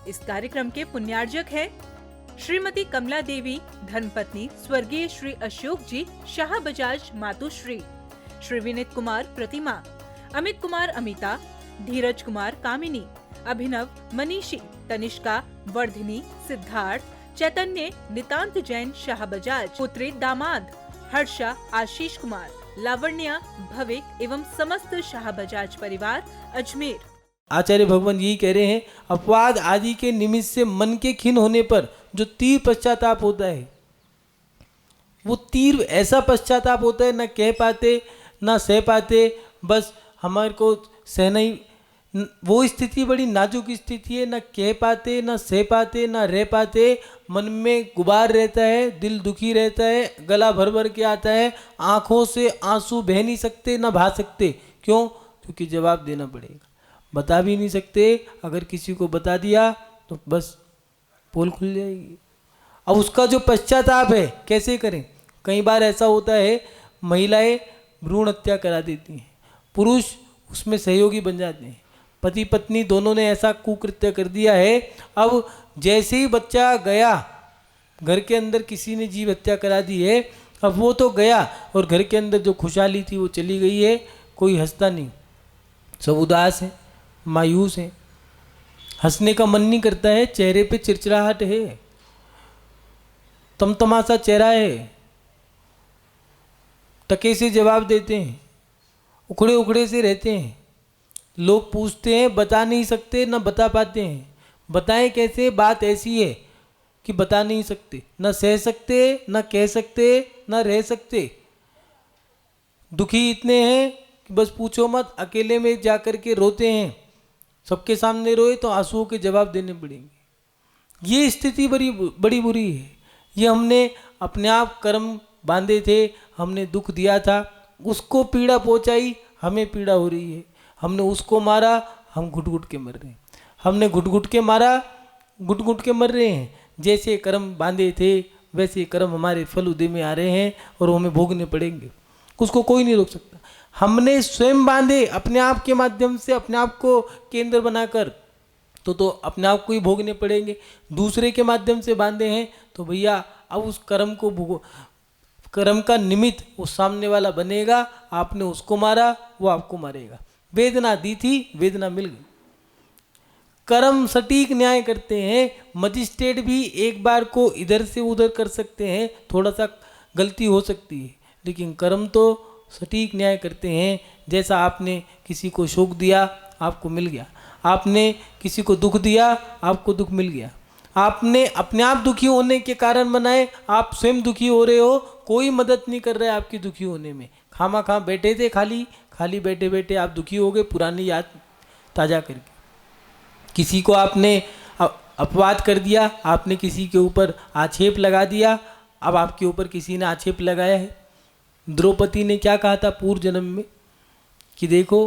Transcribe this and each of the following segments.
इस कार्यक्रम के पुण्यार्जक हैं श्रीमती कमला देवी, धर्मपत्नी स्वर्गीय श्री अशोक जी शाह बजाज मातुश्री, श्री विनीत कुमार प्रतिमा, अमित कुमार अमिता, धीरज कुमार कामिनी, अभिनव मनीषी, तनिष्का, वर्धिनी, सिद्धार्थ, चैतन्य, नितांत जैन शाह बजाज, पुत्री दामाद, हर्षा, आशीष कुमार, लावण्या, भविक एवं समस्त शाह बजाज परिवार अजमेर। आचार्य भगवान यही कह रहे हैं, अपवाद आदि के निमित्त से मन के खिन्न होने पर जो तीव्र पश्चाताप होता है, वो तीव्र ऐसा पश्चाताप होता है, न कह पाते न सह पाते, बस हमारे को सहना ही। वो स्थिति बड़ी नाजुक स्थिति है, न कह पाते न सह पाते न रह पाते, मन में गुबार रहता है, दिल दुखी रहता है, गला भर भर के आता है, आँखों से आंसू बह नहीं सकते न बहा सकते। क्यों? क्योंकि जवाब देना पड़ेगा, बता भी नहीं सकते। अगर किसी को बता दिया तो बस पोल खुल जाएगी। अब उसका जो पश्चाताप है कैसे करें? कई बार ऐसा होता है, महिलाएं भ्रूण हत्या करा देती हैं, पुरुष उसमें सहयोगी बन जाते हैं, पति पत्नी दोनों ने ऐसा कुकृत्य कर दिया है। अब जैसे ही बच्चा गया, घर के अंदर किसी ने जीव हत्या करा दी है, अब वो तो गया और घर के अंदर जो खुशहाली थी वो चली गई है। कोई हंसता नहीं, सब उदास है, मायूस है, हंसने का मन नहीं करता है, चेहरे पे चिड़चिड़ाहट है, तमतमासा चेहरा है, टके से जवाब देते हैं, उखड़े उखड़े से रहते हैं। लोग पूछते हैं, बता नहीं सकते न बता पाते हैं। बताएं कैसे? बात ऐसी है कि बता नहीं सकते, न सह सकते, न कह सकते, न रह सकते। दुखी इतने हैं कि बस पूछो मत, अकेले में जाकर के रोते हैं। सबके सामने रोए तो आंसुओं के जवाब देने पड़ेंगे। ये स्थिति बड़ी बुरी है। ये हमने अपने आप कर्म बांधे थे, हमने दुख दिया था, उसको पीड़ा पहुंचाई, हमें पीड़ा हो रही है। हमने उसको मारा, हम घुट घुट के मर रहे हैं। हमने घुट घुट के मारा, घुट घुट के मर रहे हैं। जैसे कर्म बांधे थे वैसे कर्म हमारे फल उदय में आ रहे हैं और हमें भोगने पड़ेंगे। उसको कोई नहीं रोक सकता। हमने स्वयं बांधे अपने आप के माध्यम से, अपने आप को केंद्र बनाकर, तो अपने आप को ही भोगने पड़ेंगे। दूसरे के माध्यम से बांधे हैं तो भैया अब उस कर्म को भोगो। कर्म का निमित्त वो सामने वाला बनेगा। आपने उसको मारा, वो आपको मारेगा। वेदना दी थी, वेदना मिल गई। कर्म सटीक न्याय करते हैं। मजिस्ट्रेट भी एक बार को इधर से उधर कर सकते हैं, थोड़ा सा गलती हो सकती है, लेकिन कर्म तो सटीक न्याय करते हैं। जैसा आपने किसी को शोक दिया, आपको मिल गया। आपने किसी को दुख दिया, आपको दुख मिल गया। आपने अपने आप दुखी होने के कारण बनाए, आप स्वयं दुखी हो रहे हो। कोई मदद नहीं कर रहा है आपकी दुखी होने में। खामा खा बैठे थे, खाली बैठे बैठे आप दुखी हो गए, पुरानी याद ताज़ा करके। किसी को आपने अपवाद कर दिया, आपने किसी के ऊपर आक्षेप लगा दिया, अब आपके ऊपर किसी ने आक्षेप लगाया है। द्रौपदी ने क्या कहा था पूर्व जन्म में कि देखो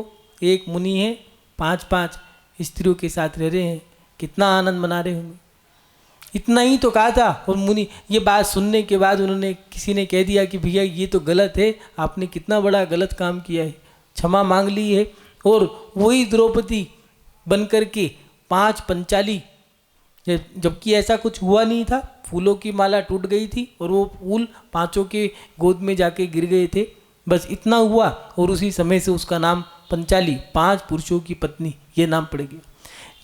एक मुनि है, 5-5 स्त्रियों के साथ रह रहे हैं, कितना आनंद मना रहे होंगे। इतना ही तो कहा था। और मुनि ये बात सुनने के बाद उन्होंने, किसी ने कह दिया कि भैया ये तो गलत है, आपने कितना बड़ा गलत काम किया है, क्षमा मांग ली है। और वही द्रौपदी बन कर के 5 पंचाली, जबकि ऐसा कुछ हुआ नहीं था, फूलों की माला टूट गई थी और वो फूल 5 के गोद में जाके गिर गए थे, बस इतना हुआ। और उसी समय से उसका नाम पंचाली, 5 पुरुषों की पत्नी, ये नाम पड़ गया।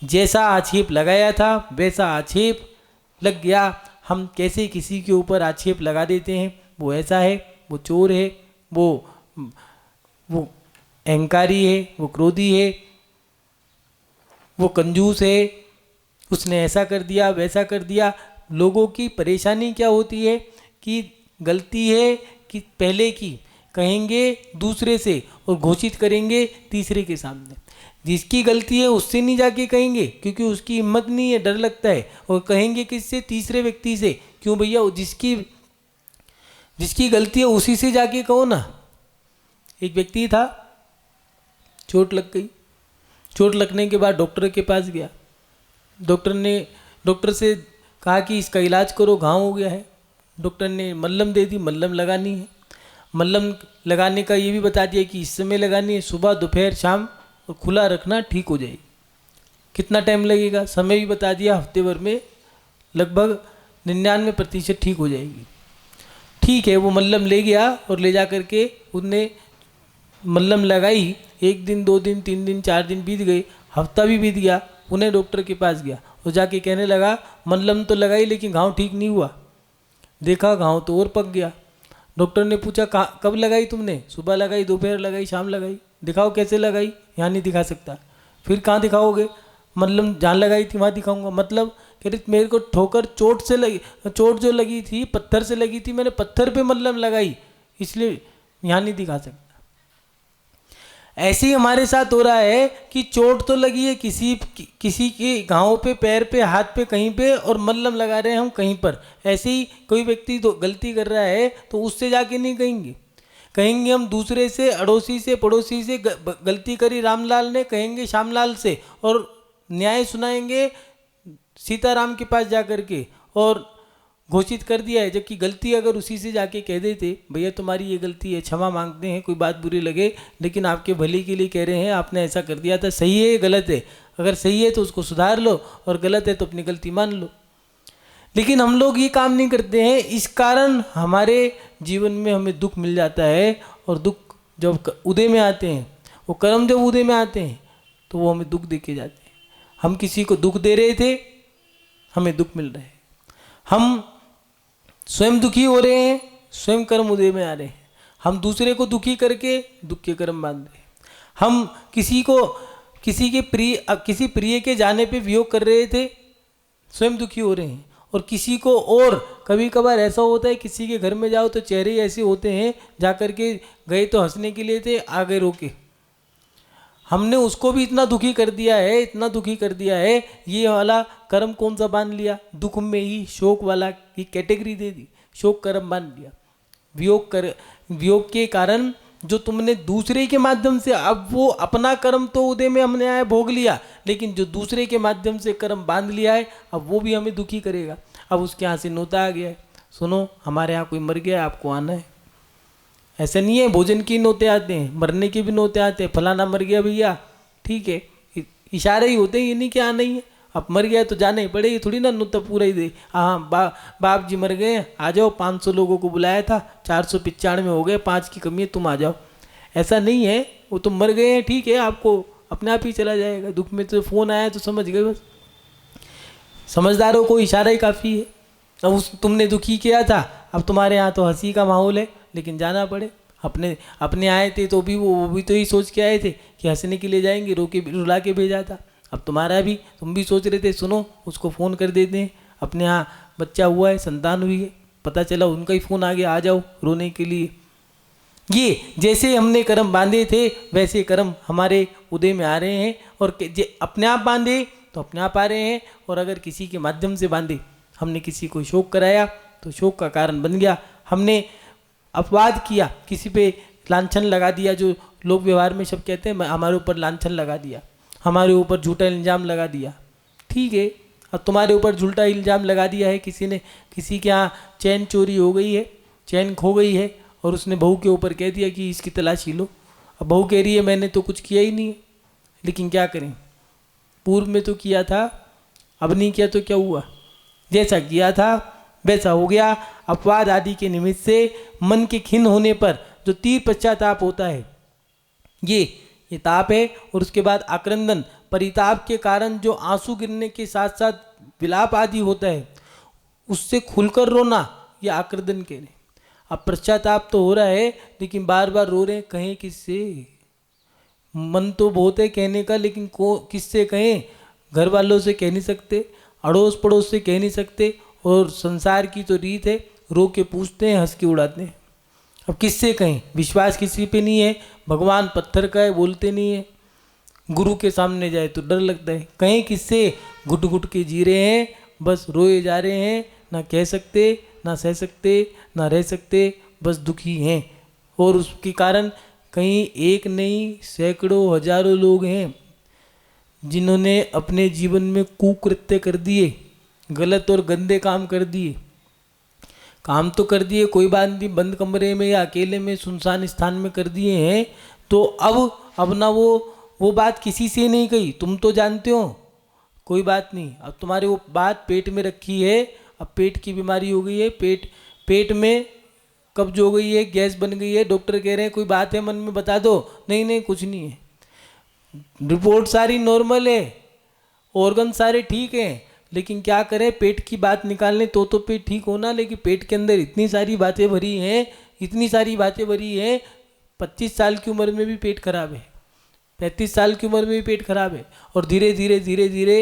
जैसा आक्षेप लगाया था वैसा आक्षेप लग गया। हम कैसे किसी के ऊपर आक्षेप लगा देते हैं, वो ऐसा है, वो चोर है, वो अहंकारी है, वो क्रोधी है, वो कंजूस है, उसने ऐसा कर दिया वैसा कर दिया। लोगों की परेशानी क्या होती है कि गलती है कि पहले की कहेंगे दूसरे से और घोषित करेंगे तीसरे के सामने। जिसकी गलती है उससे नहीं जाके कहेंगे, क्योंकि उसकी हिम्मत नहीं है, डर लगता है। और कहेंगे किससे? तीसरे व्यक्ति से। क्यों भैया? जिसकी गलती है उसी से जाके कहो ना। एक व्यक्ति था, चोट लग गई। चोट लगने के बाद डॉक्टर के पास गया। डॉक्टर से कहा कि इसका इलाज करो, घाव हो गया है। डॉक्टर ने मल्लम दे दी, मल्लम लगानी है। मल्लम लगाने का ये भी बता दिया कि इस समय लगानी है, सुबह दोपहर शाम, और खुला रखना, ठीक हो जाएगी। कितना टाइम लगेगा, समय भी बता दिया, हफ्ते भर में लगभग 99% ठीक हो जाएगी। ठीक है, वो मल्लम ले गया और ले जा करके उसने मल्लम लगाई। 1 दिन 2 दिन 3 दिन 4 दिन बीत गए, हफ्ता भी बीत गया। उन्हें डॉक्टर के पास गया और जाके कहने लगा मल्लम तो लगाई लेकिन घाव ठीक नहीं हुआ। देखा घाव तो और पक गया। डॉक्टर ने पूछा कब लगाई तुमने? सुबह लगाई, दोपहर लगाई, शाम लगाई। दिखाओ कैसे लगाई। यहाँ नहीं दिखा सकता। फिर कहाँ दिखाओगे? मल्लम जहाँ लगाई थी वहाँ दिखाऊंगा। मतलब कह रही मेरे को ठोकर चोट से लगी, चोट जो लगी थी पत्थर से लगी थी, मैंने पत्थर पे मल्लम लगाई, इसलिए यहाँ नहीं दिखा सकता। ऐसे ही हमारे साथ हो रहा है कि चोट तो लगी है किसी के घावों पे, पैर पे, हाथ पे, कहीं पे, और मल्लम लगा रहे हैं हम कहीं पर। ऐसे ही कोई व्यक्ति तो गलती कर रहा है तो उससे जाके नहीं कहेंगे हम दूसरे से, अड़ोसी से, पड़ोसी से गलती करी रामलाल ने, कहेंगे श्यामलाल से, और न्याय सुनाएंगे सीताराम के पास जा कर के और घोषित कर दिया है। जबकि गलती अगर उसी से जाके कह देते भैया तुम्हारी ये गलती है, क्षमा मांगते हैं, कोई बात बुरी लगे लेकिन आपके भले के लिए कह रहे हैं, आपने ऐसा कर दिया था, सही है गलत है, अगर सही है तो उसको सुधार लो और गलत है तो अपनी गलती मान लो। लेकिन हम लोग ये काम नहीं करते हैं। इस कारण हमारे जीवन में हमें दुख मिल जाता है। और दुख जब उदय में आते हैं, वो कर्म जब उदय में आते हैं तो वो हमें दुख दे के जाते हैं। हम किसी को दुख दे रहे थे, हमें दुख मिल रहा है। हम स्वयं दुखी हो रहे हैं, स्वयं कर्म उदय में आ रहे हैं। हम दूसरे को दुखी करके दुख के कर्म बांध रहे हैं। हम किसी प्रिय के जाने पे वियोग कर रहे थे, स्वयं दुखी हो रहे हैं। और किसी को, और कभी कभार ऐसा होता है किसी के घर में जाओ तो चेहरे ऐसे होते हैं, जा कर के गए तो हंसने के लिए थे, आ गए रोके। हमने उसको भी इतना दुखी कर दिया है, इतना दुखी कर दिया है। ये वाला कर्म कौन सा बांध लिया? दुख में ही शोक वाला की कैटेगरी दे दी, शोक कर्म बांध लिया। वियोग के कारण जो तुमने दूसरे के माध्यम से, अब वो अपना कर्म तो उदय में हमने आया भोग लिया, लेकिन जो दूसरे के माध्यम से कर्म बांध लिया है अब वो भी हमें दुखी करेगा। अब उसके यहाँ से नोता आ गया है, सुनो हमारे यहाँ कोई मर गया है, आपको आना है। ऐसा नहीं है भोजन के नोते आते हैं, मरने के भी नोते आते हैं, फलाना मर गया भैया, ठीक है, इशारे ही होते हैं, ये नहीं कि आना ही है। अब मर गया तो जाना ही पड़ेगी, थोड़ी ना नोता पूरा ही दे। हाँ बाप जी मर गए, आ जाओ, 500 लोगों को बुलाया था, 495 हो गए, 5 की कमी है, तुम आ जाओ। ऐसा नहीं है, वो तुम मर गए हैं, ठीक है, आपको अपने आप ही चला जाएगा। दुख में तो फ़ोन आया तो समझ गए, बस समझदारों को इशारा ही काफ़ी है। अब तुमने दुखी किया था, अब तुम्हारे यहाँ तो हंसी का माहौल है, लेकिन जाना पड़े। अपने आए थे तो भी वो भी तो ही सोच के आए थे कि हंसने के लिए जाएंगे, रुला के भेजा था। अब तुम्हारा भी, तुम भी सोच रहे थे सुनो उसको फ़ोन कर देते हैं, अपने यहाँ बच्चा हुआ है, संतान हुई है, पता चला उनका ही फ़ोन आ गया, आ जाओ रोने के लिए। ये जैसे हमने कर्म बांधे थे वैसे कर्म हमारे उदय में आ रहे हैं। और अपने आप बांधे तो अपने आप आ रहे हैं, और अगर किसी के माध्यम से बांधे, हमने किसी को शोक कराया तो शोक का कारण बन गया। हमने अपवाद किया, किसी पे लांछन लगा दिया, जो लोग व्यवहार में सब कहते हैं हमारे ऊपर लांछन लगा दिया, हमारे ऊपर झूठा इल्ज़ाम लगा दिया, ठीक है। अब तुम्हारे ऊपर झूठा इल्ज़ाम लगा दिया है किसी ने, किसी के यहाँ चैन चोरी हो गई है, चैन खो गई है, और उसने बहू के ऊपर कह दिया कि इसकी तलाशी लो। अब बहू कह रही है मैंने तो कुछ किया ही नहीं है, लेकिन क्या करें, पूर्व में तो किया था, अब नहीं किया तो क्या हुआ, जैसा किया था वैसा हो गया। अपवाद आदि के निमित्त से मन के खिन्न होने पर जो तीव्र पश्चाताप होता है, ये ताप है। और उसके बाद आक्रंदन, परिताप के कारण जो आंसू गिरने के साथ साथ विलाप आदि होता है, उससे खुलकर रोना, ये आक्रंदन के लिए। अब पश्चाताप तो हो रहा है लेकिन बार बार रो रहे हैं, कहें किससे? मन तो बहुत है कहने का, लेकिन किससे कहें? घर वालों से कह नहीं सकते, अड़ोस पड़ोस से कह नहीं सकते, और संसार की तो रीत है, रो के पूछते हैं, हंस के उड़ाते हैं। अब किससे कहें? विश्वास किसी पे नहीं है, भगवान पत्थर का है, बोलते नहीं है, गुरु के सामने जाए तो डर लगता है, कहें किससे? घुट घुट के जी रहे हैं, बस रोए जा रहे हैं, ना कह सकते, ना सह सकते, ना रह सकते, बस दुखी हैं। और उसके कारण कहीं एक नहीं सैकड़ों हजारों लोग हैं जिन्होंने अपने जीवन में कुकृत्य कर दिए, गलत और गंदे काम कर दिए। काम तो कर दिए, कोई बात नहीं, बंद कमरे में या अकेले में सुनसान स्थान में कर दिए हैं, तो अब ना वो बात किसी से नहीं कही, तुम तो जानते हो, कोई बात नहीं, अब तुम्हारी वो बात पेट में रखी है, अब पेट की बीमारी हो गई है, पेट में कब्ज हो गई है, गैस बन गई है, डॉक्टर कह रहे हैं कोई बात है मन में बता दो, नहीं नहीं कुछ नहीं है, रिपोर्ट सारी नॉर्मल है, ऑर्गन सारे ठीक हैं, लेकिन क्या करें, पेट की बात निकालने तो पेट ठीक होना, लेकिन पेट के अंदर इतनी सारी बातें भरी हैं, इतनी सारी बातें भरी हैं, 25 साल की उम्र में भी पेट खराब है, 35 साल की उम्र में भी पेट खराब है, और धीरे धीरे धीरे धीरे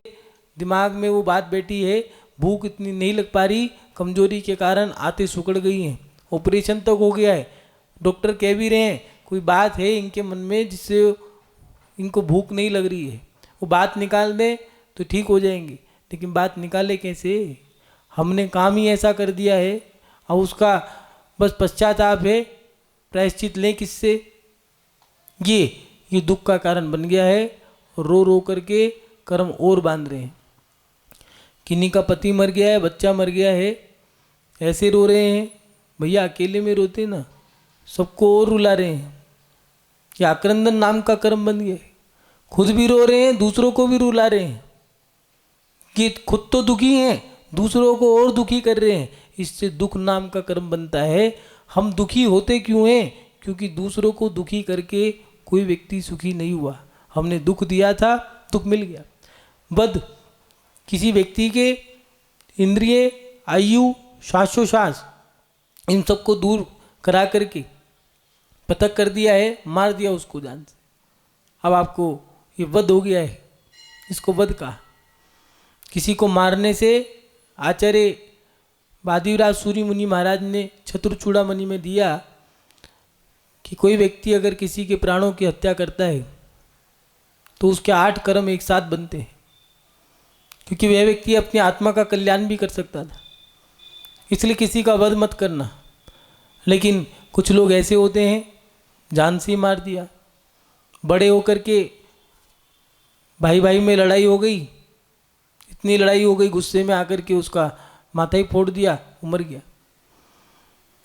दिमाग में वो बात बैठी है, भूख इतनी नहीं लग पा रही, कमजोरी के कारण आते सुकड़ गई हैं, ऑपरेशन तक हो गया है, डॉक्टर कह भी रहे हैं कोई बात है इनके मन में जिससे इनको भूख नहीं लग रही है, वो बात निकाल दें तो ठीक हो जाएंगे, लेकिन बात निकाले कैसे, हमने काम ही ऐसा कर दिया है, और उसका बस पश्चाताप है, प्रायश्चित लें किससे, ये दुख का कारण बन गया है, रो रो करके कर्म और बांध रहे हैं। किन्हीं का पति मर गया है, बच्चा मर गया है, ऐसे रो रहे हैं, भैया अकेले में रोते ना, सबको और रुला रहे हैं, ये आक्रंदन नाम का कर्म बन गया है, खुद भी रो रहे हैं, दूसरों को भी रुला रहे हैं, कि खुद तो दुखी हैं, दूसरों को और दुखी कर रहे हैं, इससे दुख नाम का कर्म बनता है। हम दुखी होते क्यों हैं, क्योंकि दूसरों को दुखी करके कोई व्यक्ति सुखी नहीं हुआ, हमने दुख दिया था, दुख मिल गया। बद किसी व्यक्ति के इंद्रिय, आयु, श्वासोश्वास इन सबको दूर करा करके पतक कर दिया है, मार दिया उसको जान से, अब आपको ये वध हो गया है, इसको वध कहा। किसी को मारने से आचार्य वादिराज सूरी मुनि महाराज ने चतुर्चूड़ामणि में दिया कि कोई व्यक्ति अगर किसी के प्राणों की हत्या करता है तो उसके 8 कर्म एक साथ बनते हैं, क्योंकि वह व्यक्ति अपनी आत्मा का कल्याण भी कर सकता था, इसलिए किसी का वध मत करना। लेकिन कुछ लोग ऐसे होते हैं, जान से ही मार दिया, बड़े होकर के भाई भाई में लड़ाई हो गई, इतनी लड़ाई हो गई, गुस्से में आकर के उसका माथा ही फोड़ दिया, मर गया।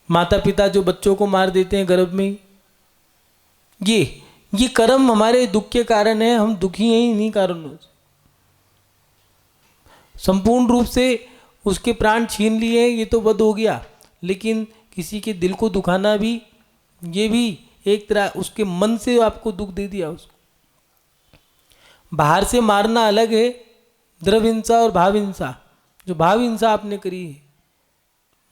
माता पिता जो बच्चों को मार देते हैं गर्भ में ही, ये कर्म हमारे दुख के कारण है, हम दुखी हैं इन्हीं कारणों से। संपूर्ण रूप से उसके प्राण छीन लिए, ये तो वध हो गया, लेकिन किसी के दिल को दुखाना भी, ये भी एक तरह उसके मन से आपको दुख दे दिया उसको। बाहर से मारना अलग है, द्रव हिंसा और भाव हिंसा। जो भाव हिंसा आपने करी है,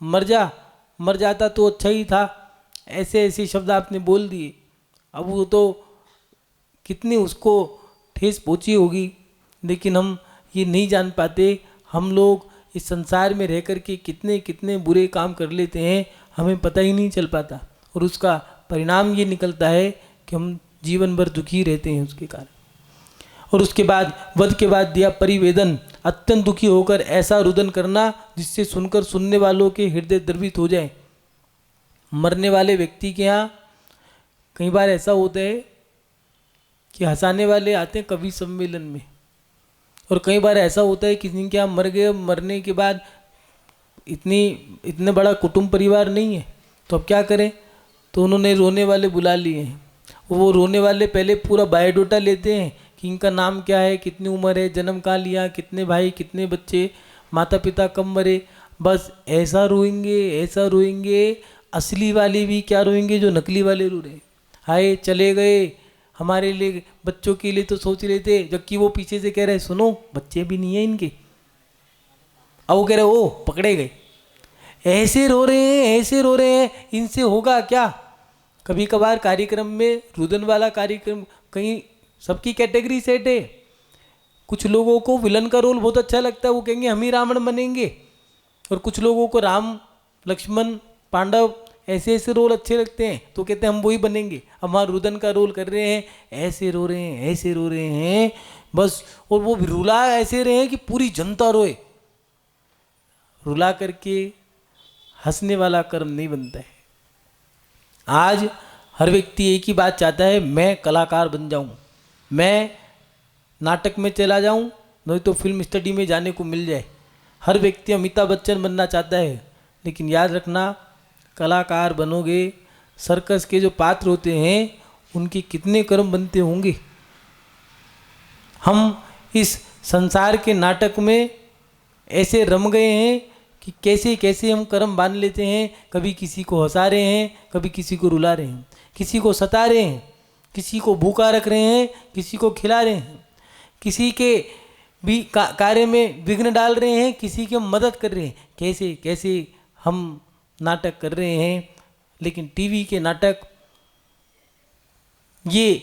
मर जाता तो अच्छा ही था, ऐसे ऐसे शब्द आपने बोल दिए, अब वो तो कितनी उसको ठेस पहुंची होगी, लेकिन हम ये नहीं जान पाते, हम लोग इस संसार में रह कर के कितने कितने बुरे काम कर लेते हैं, हमें पता ही नहीं चल पाता, और उसका परिणाम ये निकलता है कि हम जीवन भर दुखी रहते हैं उसके कारण। और उसके बाद वध के बाद दिया परिवेदन, अत्यंत दुखी होकर ऐसा रुदन करना जिससे सुनकर सुनने वालों के हृदय द्रवित हो जाए। मरने वाले व्यक्ति के यहाँ कई बार ऐसा होता है कि हंसाने वाले आते हैं कवि सम्मेलन में, और कई बार ऐसा होता है किसी के यहाँ मर गए, मरने के बाद इतने बड़ा कुटुंब परिवार नहीं है, तो अब क्या करें, तो उन्होंने रोने वाले बुला लिए हैं। वो रोने वाले पहले पूरा बायोडाटा लेते हैं कि इनका नाम क्या है, कितनी उम्र है, जन्म कहाँ लिया, कितने भाई, कितने बच्चे, माता पिता कब मरे, बस ऐसा रोएंगे। असली वाले भी क्या रोएंगे जो नकली वाले रो रहे, हाय चले गए, हमारे लिए बच्चों के लिए तो सोच रहे थे, जबकि वो पीछे से कह रहे सुनो बच्चे भी नहीं है इनके, अब वो कह रहे ओ पकड़े गए। ऐसे रो रहे हैं, इनसे होगा क्या। कभी कभार कार्यक्रम में रुदन वाला कार्यक्रम, कहीं सबकी कैटेगरी सेट है, कुछ लोगों को विलन का रोल बहुत अच्छा लगता है, वो कहेंगे हम ही रावण बनेंगे, और कुछ लोगों को राम, लक्ष्मण, पांडव ऐसे रोल अच्छे लगते हैं, तो कहते हैं हम वही बनेंगे। अब वहाँ रुदन का रोल कर रहे हैं, ऐसे रो रहे हैं बस, और वो रुला ऐसे रहे हैं कि पूरी जनता रोए। रुला करके हंसने वाला कर्म नहीं बनता है। आज हर व्यक्ति एक ही बात चाहता है, मैं कलाकार बन जाऊं, मैं नाटक में चला जाऊं, नहीं तो फिल्म स्टडी में जाने को मिल जाए। हर व्यक्ति अमिताभ बच्चन बनना चाहता है, लेकिन याद रखना कलाकार बनोगे, सर्कस के जो पात्र होते हैं उनके कितने कर्म बनते होंगे। हम इस संसार के नाटक में ऐसे रम गए हैं कि कैसे कैसे हम कर्म बांध लेते हैं। कभी किसी को हंसा रहे हैं, कभी किसी को रुला रहे हैं, किसी को सता रहे हैं, किसी को भूखा रख रहे हैं, किसी को खिला रहे हैं, किसी के भी कार्य में विघ्न डाल रहे हैं, किसी की हम मदद कर रहे हैं। कैसे कैसे हम नाटक कर रहे हैं। लेकिन टीवी के नाटक, ये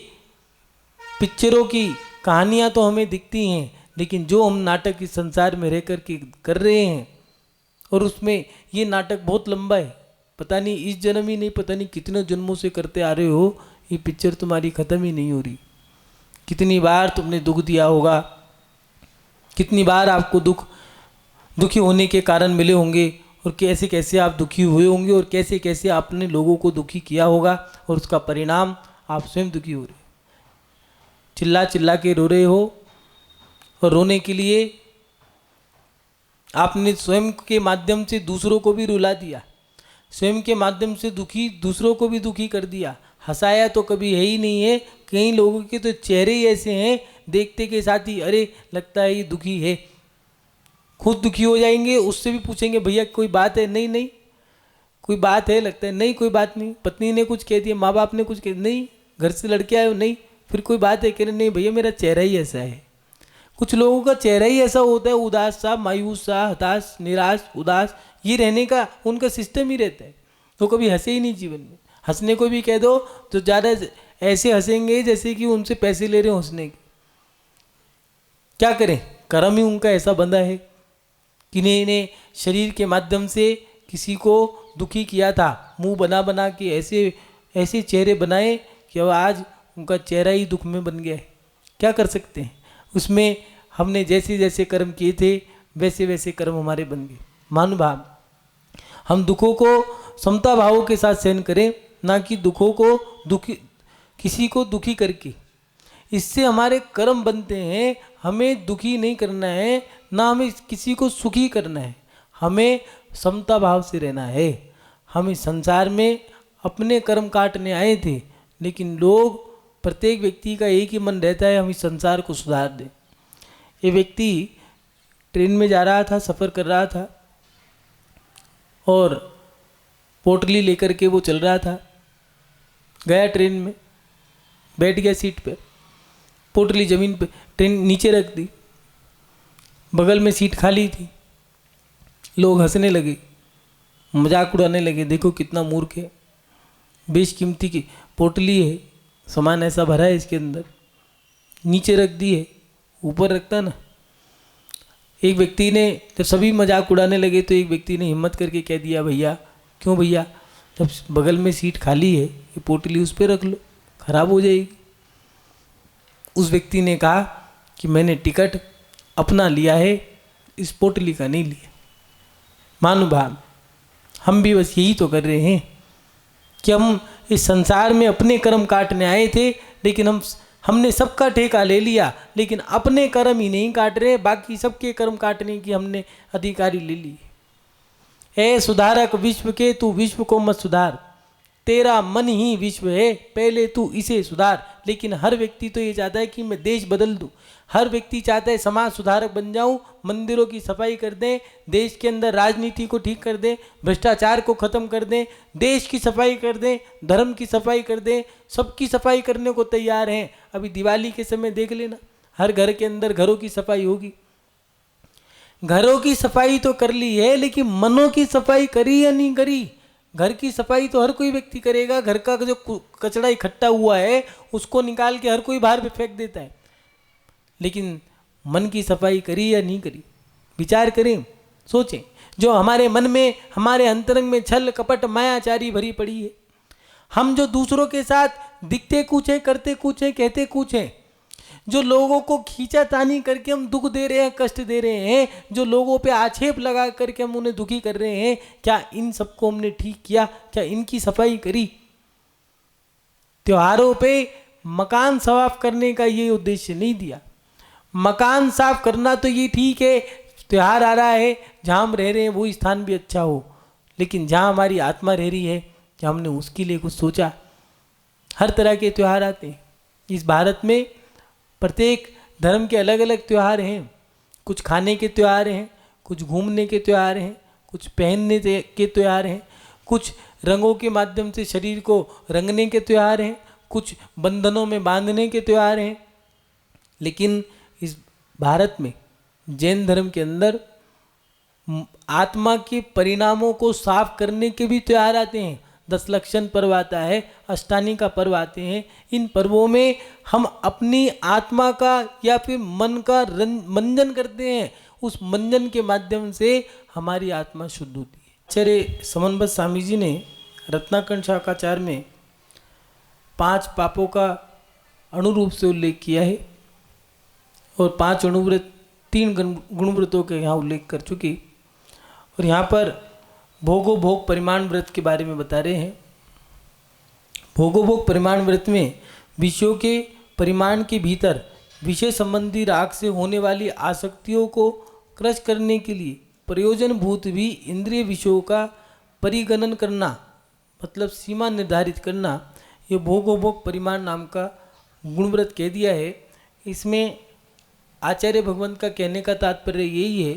पिक्चरों की कहानियाँ तो हमें दिखती हैं, लेकिन जो हम नाटक इस संसार में रह कर के कर रहे हैं, और उसमें ये नाटक बहुत लंबा है, पता नहीं इस जन्म ही नहीं, पता नहीं कितने जन्मों से करते आ रहे हो, ये पिक्चर तुम्हारी ख़त्म ही नहीं हो रही। कितनी बार तुमने दुख दिया होगा, कितनी बार आपको दुखी होने के कारण मिले होंगे, और कैसे कैसे आप दुखी हुए होंगे, और कैसे कैसे आपने लोगों को दुखी किया होगा, और उसका परिणाम आप स्वयं दुखी हो रहे हो। चिल्ला चिल्ला के रो रहे हो, और रोने के लिए आपने स्वयं के माध्यम से दूसरों को भी रुला दिया, स्वयं के माध्यम से दुखी दूसरों को भी दुखी कर दिया। हंसाया तो कभी है ही नहीं है। कई लोगों के तो चेहरे ही ऐसे हैं, देखते के साथ ही अरे लगता है ये दुखी है, खुद दुखी हो जाएंगे। उससे भी पूछेंगे भैया कोई बात है, नहीं नहीं कोई बात है, लगता है नहीं कोई बात नहीं। पत्नी ने कुछ कह दिया, माँ बाप ने कुछ कह दिया, नहीं घर से लड़के आए हो, नहीं फिर कोई बात है, कह रहे नहीं भैया मेरा चेहरा ही ऐसा है। कुछ लोगों का चेहरा ही ऐसा होता है, उदास सा, मायूस सा, हताश, निराश, उदास, ये रहने का उनका सिस्टम ही रहता है। तो कभी हंसे ही नहीं जीवन में। हंसने को भी कह दो तो ज़्यादा ऐसे हंसेंगे जैसे कि उनसे पैसे ले रहे हो हंसने के। क्या करें, कर्म ही उनका ऐसा बंधा है कि इन्हें शरीर के माध्यम से किसी को दुखी किया था, मुंह बना बना के ऐसे ऐसे चेहरे बनाए कि अब आज उनका चेहरा ही दुख में बन गया है। क्या कर सकते हैं, उसमें हमने जैसे जैसे कर्म किए थे वैसे वैसे कर्म हमारे बन गए। महानुभाव, हम दुखों को समता भावों के साथ सहन करें, ना कि दुखों को किसी को दुखी करके। इससे हमारे कर्म बनते हैं। हमें दुखी नहीं करना है, ना हमें किसी को सुखी करना है, हमें समता भाव से रहना है। हम इस संसार में अपने कर्म काटने आए थे, लेकिन लोग, प्रत्येक व्यक्ति का एक ही मन रहता है, हम इस संसार को सुधार दें। ये व्यक्ति ट्रेन में जा रहा था, सफ़र कर रहा था, और पोटली लेकर के वो चल रहा था। गया ट्रेन में, बैठ गया सीट पे, पोटली ज़मीन पे, ट्रेन नीचे रख दी, बगल में सीट खाली थी। लोग हंसने लगे, मजाक उड़ाने लगे, देखो कितना मूर्ख है, बेशकीमती की पोटली है, सामान ऐसा भरा है इसके अंदर, नीचे रख दी है, ऊपर रखता ना। एक व्यक्ति ने, जब सभी मजाक उड़ाने लगे तो एक व्यक्ति ने हिम्मत करके कह दिया, भैया क्यों भैया, जब बगल में सीट खाली है, ये पोटली उस पर रख लो, खराब हो जाएगी। उस व्यक्ति ने कहा कि मैंने टिकट अपना लिया है, इस पोटली का नहीं लिया। महानुभाव, हम भी बस यही तो कर रहे हैं कि हम इस संसार में अपने कर्म काटने आए थे, लेकिन हमने सबका ठेका ले लिया, लेकिन अपने कर्म ही नहीं काट रहे, बाकी सबके कर्म काटने की हमने अधिकारी ले ली। ए सुधारक विश्व के, तू विश्व को मत सुधार, तेरा मन ही विश्व है, पहले तू इसे सुधार। लेकिन हर व्यक्ति तो ये चाहता है कि मैं देश बदल दूं, हर व्यक्ति चाहता है समाज सुधारक बन जाऊं, मंदिरों की सफाई कर दें, देश के अंदर राजनीति को ठीक कर दें, भ्रष्टाचार को खत्म कर दें, देश की सफाई कर दें, धर्म की सफाई कर दें, सबकी सफाई करने को तैयार हैं। अभी दिवाली के समय देख लेना, हर घर के अंदर घरों की सफाई होगी। घरों की सफाई तो कर ली है, लेकिन मनों की सफाई करी या नहीं करी? घर की सफाई तो हर कोई व्यक्ति करेगा, घर का जो कचरा इकट्ठा हुआ है उसको निकाल के हर कोई बाहर पे फेंक देता है, लेकिन मन की सफाई करी या नहीं करी? विचार करें, सोचें। जो हमारे मन में, हमारे अंतरंग में छल कपट मायाचारी भरी पड़ी है, हम जो दूसरों के साथ दिखते कुछ हैं, करते कुछ हैं, कहते कुछ हैं, जो लोगों को खींचातानी करके हम दुख दे रहे हैं, कष्ट दे रहे हैं, जो लोगों पे आक्षेप लगा करके हम उन्हें दुखी कर रहे हैं, क्या इन सबको हमने ठीक किया? क्या इनकी सफाई करी? त्योहारों पे मकान साफ करने का ये उद्देश्य नहीं दिया। मकान साफ करना तो ये ठीक है, त्योहार आ रहा है, जहाँ हम रह रहे हैं वो स्थान भी अच्छा हो, लेकिन जहाँ हमारी आत्मा रह रही है, क्या हमने उसके लिए कुछ सोचा? हर तरह के त्यौहार आते हैं इस भारत में, प्रत्येक धर्म के अलग अलग त्यौहार हैं। कुछ खाने के त्यौहार हैं, कुछ घूमने के त्यौहार हैं, कुछ पहनने के त्यौहार हैं, कुछ रंगों के माध्यम से शरीर को रंगने के त्यौहार हैं, कुछ बंधनों में बांधने के त्यौहार हैं। लेकिन इस भारत में जैन धर्म के अंदर आत्मा के परिणामों को साफ करने के भी त्यौहार आते हैं। 10 लक्षण पर्व आता है, अष्टानी का पर्व आते हैं। इन पर्वों में हम अपनी आत्मा का या फिर मन का मंजन करते हैं। उस मंजन के माध्यम से हमारी आत्मा शुद्ध होती है। आचार्य समन्वत स्वामी जी ने रत्नाकंड शाखाचार में 5 पापों का अणुरूप से उल्लेख किया है और 5 अणुव्रत 3 गुणव्रतों के यहाँ उल्लेख कर चुकी। और यहाँ पर भोगो भोग परिमाण व्रत के बारे में बता रहे हैं। भोगो भोग परिमाण व्रत में विषयों के परिमाण के भीतर विषय संबंधी राग से होने वाली आसक्तियों को क्रश करने के लिए प्रयोजन भूत भी इंद्रिय विषयों का परिगणन करना, मतलब सीमा निर्धारित करना, ये भोगो भोग परिमाण नाम का गुणव्रत कह दिया है। इसमें आचार्य भगवंत का कहने का तात्पर्य यही है,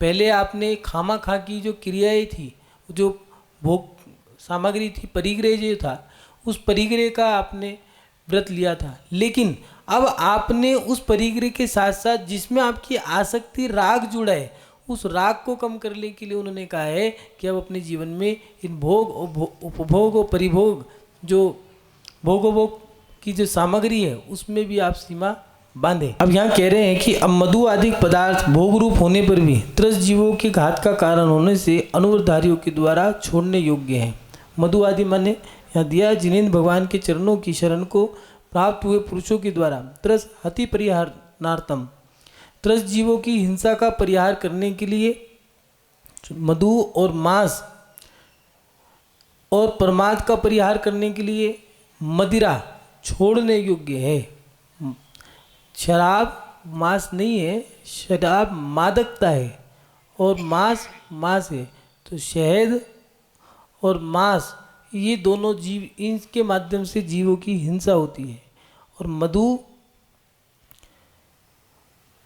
पहले आपने खामा खा की जो क्रियाएं थी, जो भोग सामग्री थी, परिग्रह जो था, उस परिग्रह का आपने व्रत लिया था। लेकिन अब आपने उस परिग्रह के साथ साथ जिसमें आपकी आसक्ति राग जुड़ा है, उस राग को कम करने के लिए उन्होंने कहा है कि अब अपने जीवन में इन भोग और उपभोग और परिभोग, जो भोगोभोग की जो सामग्री है, उसमें भी आप सीमा बांधे। अब यहाँ कह रहे हैं कि अब मधु आदि पदार्थ भोग रूप होने पर भी त्रस्त जीवों के घात का कारण होने से अनुव्रतधारियों के द्वारा छोड़ने योग्य है। मधु आदि माने यहाँ दिया, जिनेंद्र भगवान के चरणों की शरण को प्राप्त हुए पुरुषों के द्वारा त्रस्त हति परिहारार्थम, त्रस्त जीवों की हिंसा का परिहार करने के लिए मधु और मांस, और प्रमाद का परिहार करने के लिए मदिरा छोड़ने योग्य है। शराब मांस नहीं है, शराब मादकता है और मांस मांस है। तो शहद और मांस ये दोनों जीव, इनके माध्यम से जीवों की हिंसा होती है। और मधु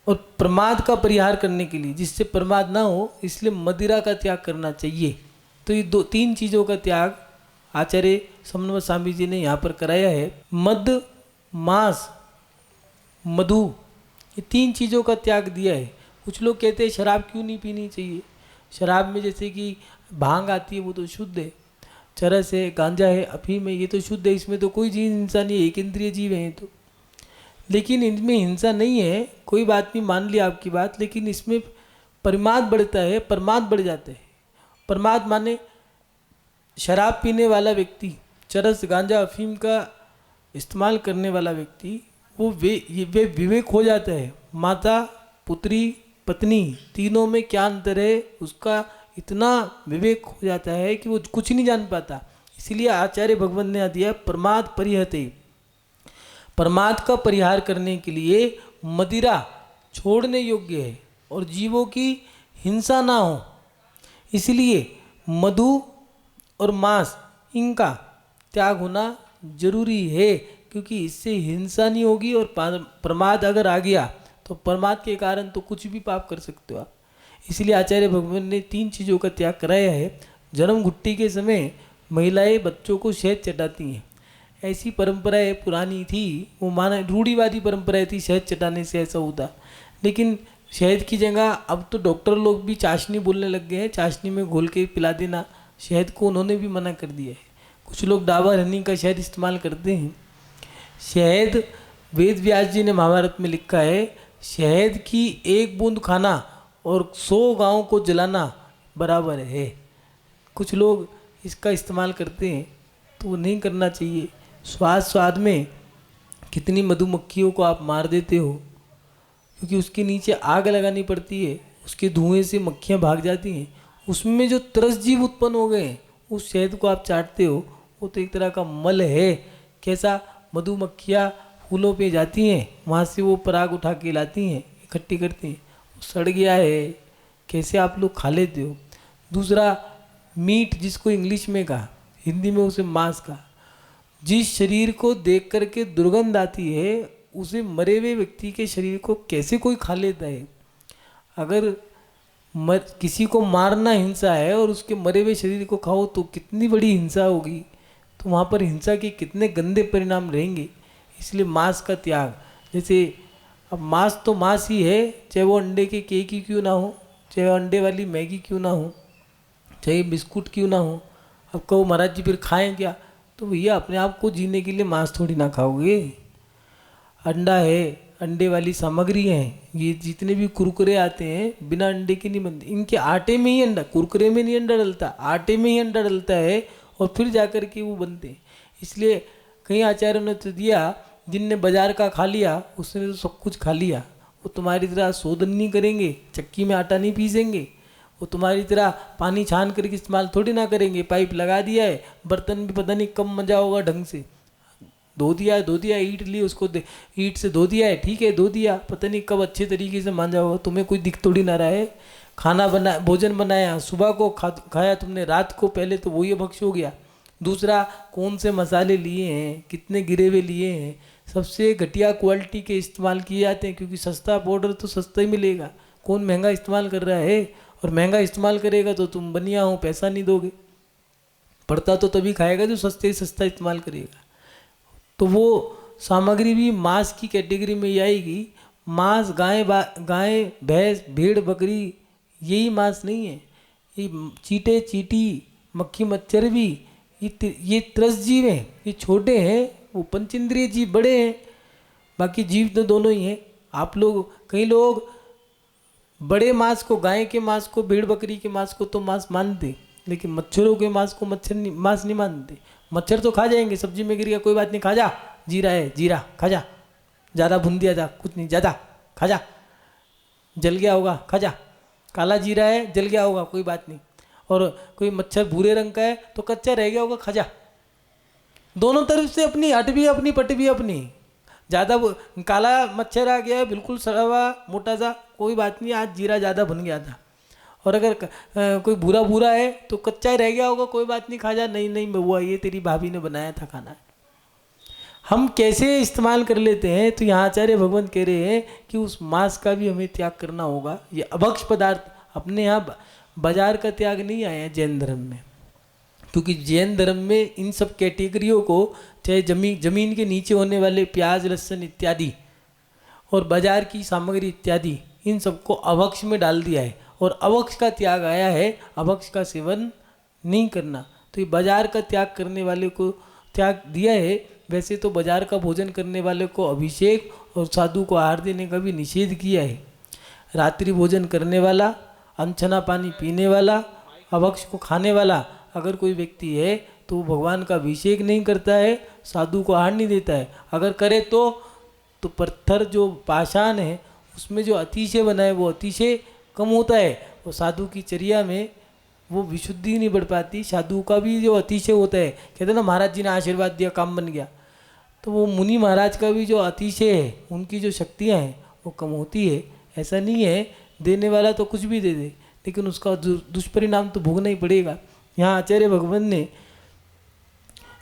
और प्रमाद का परिहार करने के लिए, जिससे प्रमाद ना हो, इसलिए मदिरा का त्याग करना चाहिए। तो ये 3 चीज़ों का त्याग आचार्य समन्वत स्वामी जी ने यहाँ पर कराया है। मद, मांस, मधु, ये 3 चीज़ों का त्याग दिया है। कुछ लोग कहते हैं शराब क्यों नहीं पीनी चाहिए, शराब में जैसे कि भांग आती है वो तो शुद्ध है, चरस है, गांजा है, अफीम है, ये तो शुद्ध है, इसमें तो कोई चीज़ हिंसा नहीं है, एक इंद्रिय जीव है तो। लेकिन इनमें हिंसा नहीं है, कोई बात नहीं, मान लिया आपकी बात, लेकिन इसमें परिमाद बढ़ता है, प्रमाद बढ़ जाता है। प्रमाद माने शराब पीने वाला व्यक्ति, चरस, गांजा, अफीम का इस्तेमाल करने वाला व्यक्ति, वो वे विवेक हो जाता है। माता, पुत्री, पत्नी तीनों में क्या अंतर है, उसका इतना विवेक हो जाता है कि वो कुछ नहीं जान पाता। इसीलिए आचार्य भगवंत ने दिया प्रमाद परिहते, प्रमाद का परिहार करने के लिए मदिरा छोड़ने योग्य है और जीवों की हिंसा ना हो, इसलिए मधु और मांस इनका त्याग होना जरूरी है, क्योंकि इससे हिंसा नहीं होगी। और प्रमाद अगर आ गया तो प्रमाद के कारण तो कुछ भी पाप कर सकते हो आप। इसलिए आचार्य भगवान ने 3 चीज़ों का त्याग कराया है। जन्म घुट्टी के समय महिलाएं बच्चों को शहद चटाती हैं, ऐसी परंपराएं पुरानी थी, वो माना रूढ़िवादी परंपराएं थी, शहद चटाने से ऐसा होता। लेकिन शहद की जगह अब तो डॉक्टर लोग भी चाशनी बोलने लग गए हैं, चाशनी में घोल के पिला देना, शहद को उन्होंने भी मना कर दिया है। कुछ लोग डाबर हनी का शहद इस्तेमाल करते हैं। शहद, वेद व्यास जी ने महाभारत में लिखा है, शहद की 1 बूंद खाना और 100 गांव को जलाना बराबर है। कुछ लोग इसका इस्तेमाल करते हैं, तो वो नहीं करना चाहिए। स्वाद में कितनी मधुमक्खियों को आप मार देते हो, क्योंकि उसके नीचे आग लगानी पड़ती है, उसके धुएं से मक्खियाँ भाग जाती हैं, उसमें जो त्रस्त जीव उत्पन्न हो गए हैं, उस शहद को आप चाटते हो, वो तो एक तरह का मल है। कैसा, मधुमक्खियाँ फूलों पे जाती हैं, वहाँ से वो पराग उठा के लाती हैं, इकट्ठी करती हैं, सड़ गया है, कैसे आप लोग खा लेते हो। दूसरा, मीट, जिसको इंग्लिश में कहा, हिंदी में उसे मांस कहा। जिस शरीर को देख करके दुर्गंध आती है, उसे मरे हुए व्यक्ति के शरीर को कैसे कोई खा लेता है। अगर किसी को मारना हिंसा है और उसके मरे हुए शरीर को खाओ तो कितनी बड़ी हिंसा होगी, तो वहाँ पर हिंसा के कितने गंदे परिणाम रहेंगे। इसलिए मांस का त्याग, जैसे अब मांस तो मांस ही है, चाहे वो अंडे के केक ही क्यों ना हो, चाहे अंडे वाली मैगी क्यों ना हो, चाहे बिस्कुट क्यों ना हो। अब कहो महाराज जी फिर खाएं क्या, तो भैया अपने आप को जीने के लिए मांस थोड़ी ना खाओगे। अंडा है, अंडे वाली सामग्री है, ये जितने भी कुरकुरे आते हैं बिना अंडे के नहीं बनते। इनके आटे में ही अंडा, कुरकुरे में नहीं अंडा डलता, आटे में ही अंडा डलता है और फिर जाकर के वो बनते हैं। इसलिए कई आचार्यों ने तो दिया, जिनने बाजार का खा लिया उसने तो सब कुछ खा लिया। वो तुम्हारी तरह शोधन नहीं करेंगे, चक्की में आटा नहीं पीसेंगे, वो तुम्हारी तरह पानी छान करके इस्तेमाल थोड़ी ना करेंगे। पाइप लगा दिया है, बर्तन भी पता नहीं कब मजा होगा ढंग से धो दिया, ईंट ली उसको ईंट से धो दिया है, ठीक है धो दिया, पता नहीं कब अच्छे तरीके से मांजा होगा। तुम्हें कोई दिख थोड़ी ना रहा है। खाना बना, भोजन बनाया, सुबह को खाया तुमने, रात को पहले तो वही भक्ष हो गया। दूसरा, कौन से मसाले लिए हैं, कितने गिरे हुए लिए हैं, सबसे घटिया क्वालिटी के इस्तेमाल किए जाते हैं, क्योंकि सस्ता पाउडर तो सस्ता ही मिलेगा। कौन महंगा इस्तेमाल कर रहा है, और महंगा इस्तेमाल करेगा तो तुम बनिया हो, पैसा नहीं दोगे। पड़ता तो तभी खाएगा जो सस्ते से सस्ता इस्तेमाल करेगा। तो वो सामग्री भी मांस की कैटेगरी में ही आएगी। मांस गाय भैंस भेड़ बकरी यही मांस नहीं है। ये चींटे चींटी मक्खी मच्छर भी ये त्रस जीव हैं, ये छोटे हैं, वो पंचेंद्रिय जीव बड़े हैं, बाकी जीव तो दोनों ही हैं। आप लोग, कई लोग बड़े मांस को, गाय के मांस को, भेड़ बकरी के मांस को तो मांस मानते, लेकिन मच्छरों के मांस को मांस नहीं मानते। मच्छर तो खा जाएंगे, सब्जी में गिर गया कोई बात नहीं, खा जा, जीरा है जीरा खा जा, ज़्यादा भून दिया जा कुछ नहीं, ज़्यादा खा जा, जल गया होगा खा जा, काला जीरा है जल गया होगा कोई बात नहीं। और कोई मच्छर भूरे रंग का है तो कच्चा रह गया होगा, खा जा। दोनों तरफ से अपनी हट भी अपनी पट भी अपनी। ज़्यादा काला मच्छर आ गया है बिल्कुल सड़ा हुआ मोटा सा, कोई बात नहीं, आज जीरा ज़्यादा भुन गया था। और अगर कोई भूरा है तो कच्चा ही रह गया होगा, कोई बात नहीं, खा जा। नहीं बउआ, ये तेरी भाभी ने बनाया था खाना। हम कैसे इस्तेमाल कर लेते हैं, तो यहाँ आचार्य भगवंत कह रहे हैं कि उस मांस का भी हमें त्याग करना होगा। ये अभक्ष पदार्थ अपने यहाँ बाजार का त्याग नहीं आया है जैन धर्म में, क्योंकि जैन धर्म में इन सब कैटेगरियों को, चाहे जमीन के नीचे होने वाले प्याज लहसुन इत्यादि और बाजार की सामग्री इत्यादि, इन सबको अभक्ष में डाल दिया है। और अभक्ष का त्याग आया है, अभक्ष का सेवन नहीं करना। तो ये बाजार का त्याग करने वाले को त्याग दिया है। वैसे तो बाजार का भोजन करने वाले को अभिषेक और साधु को आहार देने का भी निषेध किया है। रात्रि भोजन करने वाला, अनछना पानी पीने वाला, अभक्ष को खाने वाला अगर कोई व्यक्ति है तो वो भगवान का अभिषेक नहीं करता है, साधु को आहार नहीं देता है। अगर करे तो पत्थर जो पाषाण है उसमें जो अतिशय बना है वो अतिशय कम होता है, और साधु की चर्या में वो विशुद्धि नहीं बढ़ पाती। साधु का भी जो अतिशय होता है, कहते हैं ना महाराज जी ने आशीर्वाद दिया काम बन गया, तो वो मुनि महाराज का भी जो अतिशय है, उनकी जो शक्तियाँ हैं वो कम होती है। ऐसा नहीं है देने वाला तो कुछ भी दे दे, लेकिन उसका दुष्परिणाम तो भोगना ही पड़ेगा। यहाँ आचार्य भगवान ने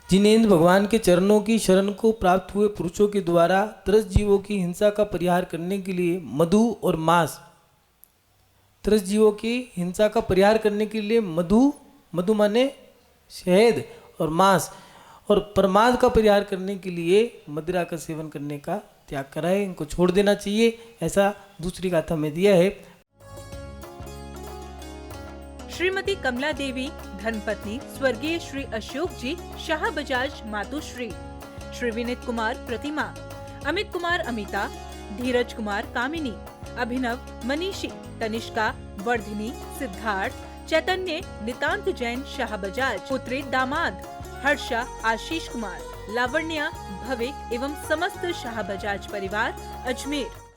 जिनेन्द्र भगवान के चरणों की शरण को प्राप्त हुए पुरुषों के द्वारा त्रस्त जीवों की हिंसा का परिहार करने के लिए मधु और मांस, त्रस्त जीवों की हिंसा का परिहार करने के लिए मधु माने शहद और मांस, और प्रमाद का परिहार करने के लिए मदिरा का सेवन करने का त्याग करा है। इनको छोड़ देना चाहिए, ऐसा दूसरी गाथा में दिया है। श्रीमती कमला देवी धर्मपत्नी स्वर्गीय श्री अशोक जी शाह बजाज मातुश्री, श्री विनीत कुमार प्रतिमा, अमित कुमार अमिता, धीरज कुमार कामिनी, अभिनव मनीषी, तनिष्का वर्धिनी, सिद्धार्थ चैतन्य नितांत जैन शाह बजाज, पुत्री दामाद हर्षा आशीष कुमार, लावण्या भविक एवं समस्त शाह बजाज परिवार अजमेर।